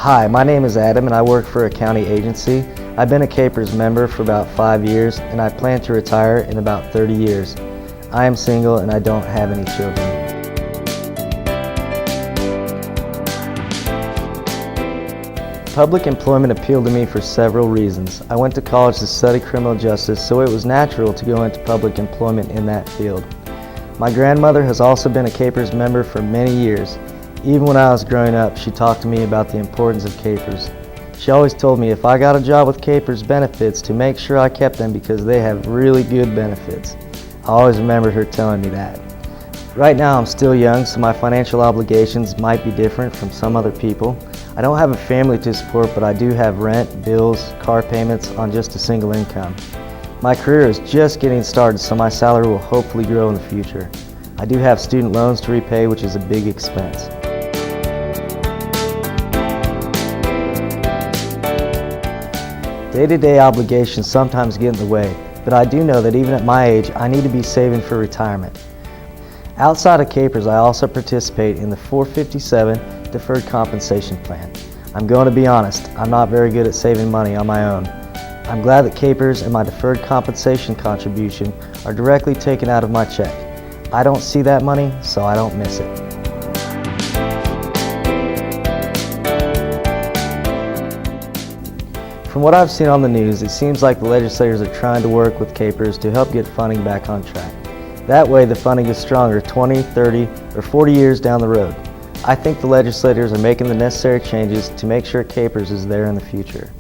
Hi, my name is Adam and I work for a county agency. I've been a KPERS member for about 5 years and I plan to retire in about 30 years. I am single and I don't have any children. Public employment appealed to me for several reasons. I went to college to study criminal justice, so it was natural to go into public employment in that field. My grandmother has also been a KPERS member for many years. Even when I was growing up, she talked to me about the importance of KPERS. She always told me if I got a job with KPERS benefits to make sure I kept them because they have really good benefits. I always remembered her telling me that. Right now I'm still young, so my financial obligations might be different from some other people. I don't have a family to support, but I do have rent, bills, car payments on just a single income. My career is just getting started, so my salary will hopefully grow in the future. I do have student loans to repay, which is a big expense. Day-to-day obligations sometimes get in the way, but I do know that even at my age, I need to be saving for retirement. Outside of KPERS, I also participate in the 457 Deferred Compensation Plan. I'm going to be honest, I'm not very good at saving money on my own. I'm glad that KPERS and my deferred compensation contribution are directly taken out of my check. I don't see that money, so I don't miss it. From what I've seen on the news, it seems like the legislators are trying to work with KPERS to help get funding back on track. That way the funding is stronger 20, 30, or 40 years down the road. I think the legislators are making the necessary changes to make sure KPERS is there in the future.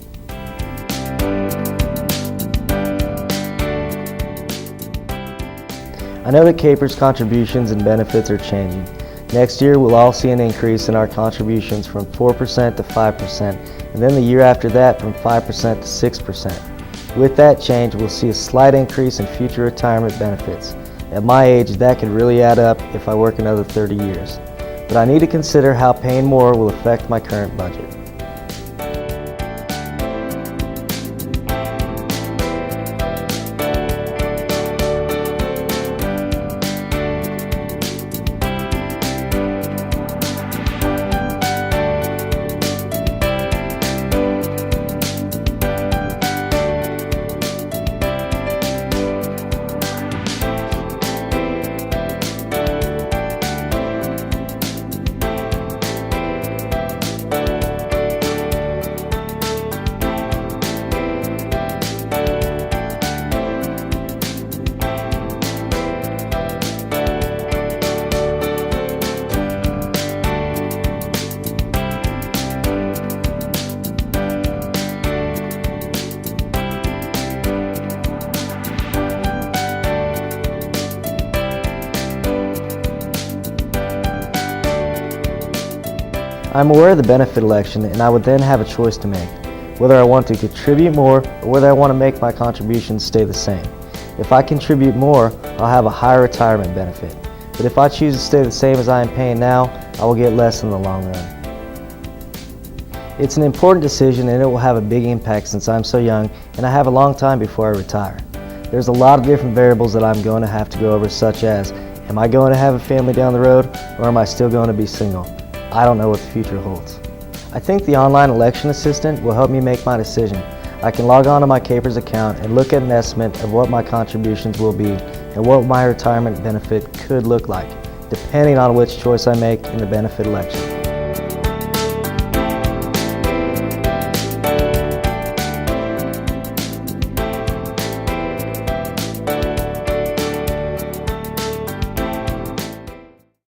I know that KPERS contributions and benefits are changing. Next year we'll all see an increase in our contributions from 4% to 5%. And then the year after that from 5% to 6%. With that change, we'll see a slight increase in future retirement benefits. At my age, that could really add up if I work another 30 years. But I need to consider how paying more will affect my current budget. I'm aware of the benefit election and I would then have a choice to make, whether I want to contribute more or whether I want to make my contributions stay the same. If I contribute more, I'll have a higher retirement benefit. But if I choose to stay the same as I am paying now, I will get less in the long run. It's an important decision and it will have a big impact since I'm so young and I have a long time before I retire. There's a lot of different variables that I'm going to have to go over, such as, am I going to have a family down the road or am I still going to be single? I don't know what the future holds. I think the online election assistant will help me make my decision. I can log on to my KPERS account and look at an estimate of what my contributions will be and what my retirement benefit could look like, depending on which choice I make in the benefit election.